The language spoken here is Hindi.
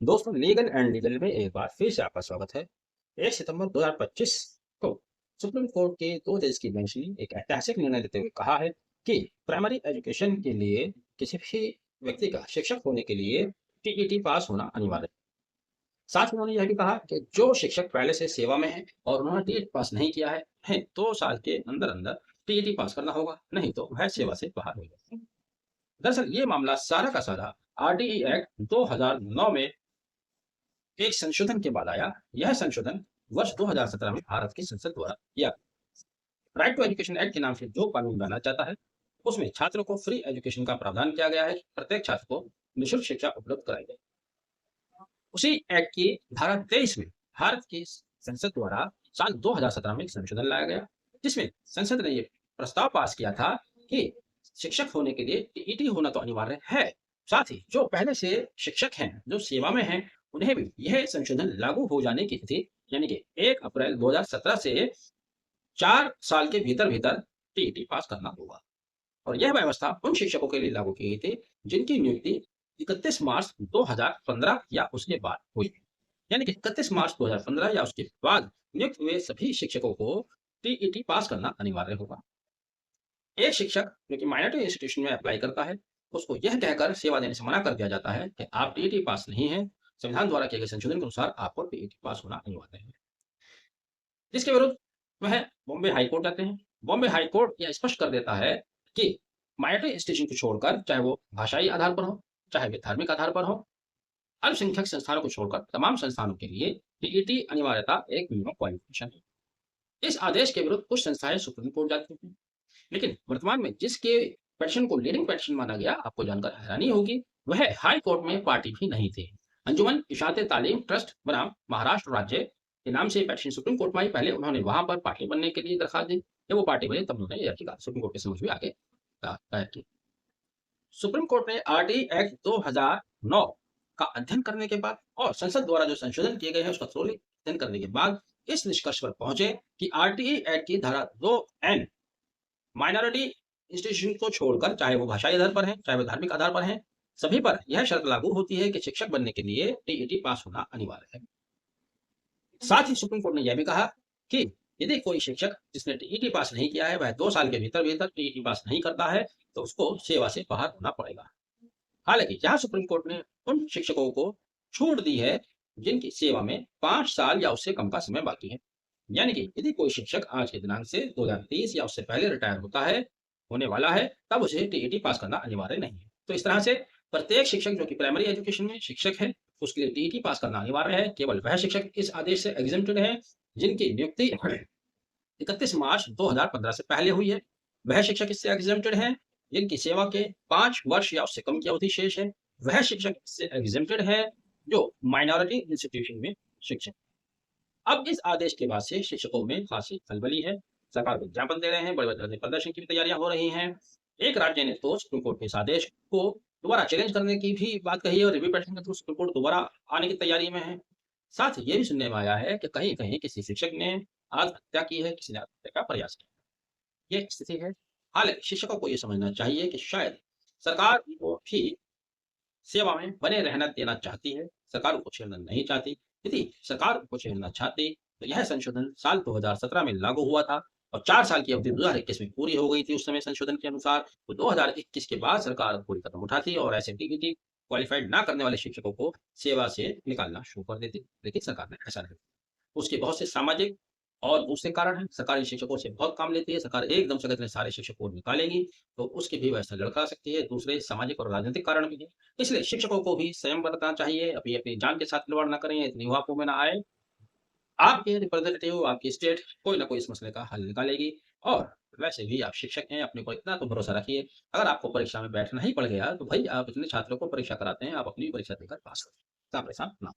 दोस्तों, लीगल एंड लीगल में एक बार फिर से आपका स्वागत है। 1 सितंबर 2025 को सुप्रीम कोर्ट के 2 जज की बेंच ने एक ऐतिहासिक निर्णय देते हुए कहा है कि प्राइमरी एजुकेशन के लिए किसी भी व्यक्ति का शिक्षक होने के लिए टीईटी पास होना अनिवार्य है। साथ ही उन्होंने यह भी कहा कि जो शिक्षक पहले से सेवा में है और उन्होंने टीईटी पास नहीं किया है 2 साल के अंदर टीईटी पास करना होगा, नहीं तो वह सेवा से बाहर हो जाएगा। दरअसल ये मामला सारा का सारा आरटीई एक्ट 2009 में एक संशोधन के बाद आया। यह संशोधन वर्ष 2017 में भारत की संसद द्वारा किया। राइट टू एजुकेशन एक्ट के नाम से जो कानून बना जाता है, उसमें छात्रों को फ्री एजुकेशन का प्रावधान किया गया है। प्रत्येक छात्र को निःशुल्क शिक्षा उपलब्ध कराई गई। उसी एक्ट की धारा 23 में भारत की संसद द्वारा साल 2017 में एक संशोधन लाया गया, जिसमें संसद ने यह प्रस्ताव पास किया था कि शिक्षक होने के लिए टीईटी होना तो अनिवार्य है। साथ ही जो पहले से शिक्षक हैं, जो सेवा में हैं, उन्हें भी यह संशोधन लागू हो जाने की तिथि यानी कि 1 अप्रैल 2017 से 4 साल के भीतर-भीतर टीईटी पास करना होगा। और यह व्यवस्था उन शिक्षकों के लिए लागू की गई थी जिनकी नियुक्ति 31 मार्च 2015 या उसके बाद हुई। यानी कि 31 मार्च 2015 या उसके बाद नियुक्त हुए सभी शिक्षकों को टीईटी पास करना अनिवार्य होगा। एक शिक्षक जो कि माइनॉरिटी इंस्टीट्यूशन में अप्लाई करता है, उसको यह कहकर सेवा देने से मना कर दिया जाता है कि आप टीईटी पास नहीं हैं। संविधान द्वारा किए गए संशोधन के अनुसार आपको टीईटी पास होना अनिवार्य है। जिसके विरुद्ध वह बॉम्बे हाई कोर्ट जाते हैं। बॉम्बे हाई कोर्ट यह स्पष्ट कर देता है कि माइनॉरिटी इंस्टीट्यूशन को छोड़कर, चाहे वो भाषाई आधार पर हो, चाहे वे धार्मिक आधार पर हो, अल्पसंख्यक संस्थानों को छोड़कर तमाम संस्थानों के लिए टीईटी अनिवार्यता एक मिनिमम क्वालिफिकेशन है। इस आदेश के विरुद्ध कुछ संस्थाएं सुप्रीम कोर्ट जाती थी, लेकिन वर्तमान में जिसके पेटिशन को लीडिंग पेटिशन माना गया, आपको जानकर हैरानी होगी, वह हाई कोर्ट में पार्टी भी नहीं थे। अंजुमन इशाते तालीम ट्रस्ट बनाम महाराष्ट्र राज्य के नाम से पेटिशन सुप्रीम कोर्ट में आई। पहले उन्होंने वहां पर पार्टी बनने के लिए दरखास्त दी। जब वो पार्टी बनी, तब उन्होंने याचिका सुप्रीम कोर्ट के समक्ष भी आगे दायर की। सुप्रीम कोर्ट ने आरटी एक्ट 2009 का अध्ययन करने के बाद और संसद द्वारा जो संशोधन किए गए हैं उसका थोड़ी अध्ययन करने के बाद इस निष्कर्ष पर पहुंचे कि आरटीई एक्ट की धारा 2N माइनॉरिटी इंस्टीट्यूशन को छोड़कर, चाहे वो भाषाई आधार पर है, चाहे वो धार्मिक आधार पर है, सभी पर यह शर्त लागू होती है कि शिक्षक बनने के लिए टीईटी पास होना अनिवार्य है। साथ ही सुप्रीम कोर्ट ने यह भी कहा कि यदि कोई शिक्षक जिसने टीईटी पास नहीं किया है, वह 2 साल के भीतर-भीतर टीईटी पास नहीं करता है, तो उसको सेवा से बाहर होना पड़ेगा। हालांकि यहाँ सुप्रीम कोर्ट ने उन शिक्षकों को छूट दी है जिनकी सेवा में 5 साल या उससे कम का समय बाकी है। यानी कि यदि कोई शिक्षक आज के दिनांक से 2030 या उससे पहले रिटायर होने वाला है, तब उसे टीईटी पास करना अनिवार्य नहीं है। तो इस तरह से प्रत्येक शिक्षक जो कि प्राइमरी एजुकेशन में शिक्षक है, उसके लिए टीईटी पास करना अनिवार्य है। केवल वह शिक्षक इस आदेश से एग्जेम्प्टेड है जिनकी नियुक्ति 31 मार्च 2015 से पहले हुई है। वह शिक्षक इससे एग्जेम्प्टेड है जिनकी सेवा के 5 वर्ष या उससे कम की अवधि शेष है। वह शिक्षक इससे एग्जेम्प्टेड है जो माइनॉरिटी इंस्टीट्यूशन में शिक्षक। अब इस आदेश के बाद से शिक्षकों में खासी खलबली है। सरकार को ज्ञापन दे रहे हैं, बड़े बड़े प्रदर्शन की भी तैयारियां हो रही हैं। एक राज्य ने तो सुप्रीम कोर्ट के इस आदेश को दोबारा चैलेंज करने की भी बात कही है और रिव्यू पिटीशन के थ्रू सुप्रीम कोर्ट दोबारा आने की तैयारी में है। साथ ही ये भी सुनने में आया है कि कहीं कहीं किसी शिक्षक ने आत्महत्या की है, किसी ने आत्महत्या का प्रयास किया। ये स्थिति है। हालांकि शिक्षकों को ये समझना चाहिए कि शायद सरकार को भी सेवा में बने रहना देना चाहती है। सरकार उनको छेड़ना नहीं चाहती। यदि सरकार उनको छेड़ना चाहती, तो यह संशोधन साल 2017 में लागू हुआ था और 4 साल की अवधि 2021 में पूरी हो गई थी उस समय संशोधन के अनुसार। तो 2021 के बाद सरकार कोई कदम उठाती और ऐसे टीईटी क्वालिफाइड ना करने वाले शिक्षकों को सेवा से निकालना शुरू कर देती। लेकिन सरकार ने ऐसा नहीं। उसके बहुत से सामाजिक और दूसरे कारण हैं। सरकारी शिक्षकों से बहुत काम लेती है। सरकार एकदम से अगर इतने सारे शिक्षकों को निकालेगी, तो उसकी भी व्यवस्था लड़खड़ा सकती है। दूसरे सामाजिक और राजनीतिक कारण भी हैं। इसलिए शिक्षकों को भी संयम बरतना चाहिए, अभी अपनी जान के साथ खिलवाड़ ना करें, इतनी ऊहापोह में ना आए। आपके रिप्रेजेंटेटिव, आपकी स्टेट कोई ना कोई इस मसले का हल निकालेगी। और वैसे भी आप शिक्षक हैं, अपने को इतना तो भरोसा रखिए, अगर आपको परीक्षा में बैठना ही पड़ गया, तो भई आप इतने छात्रों को परीक्षा कराते हैं, आप अपनी परीक्षा देकर पास हो। इतना परेशान ना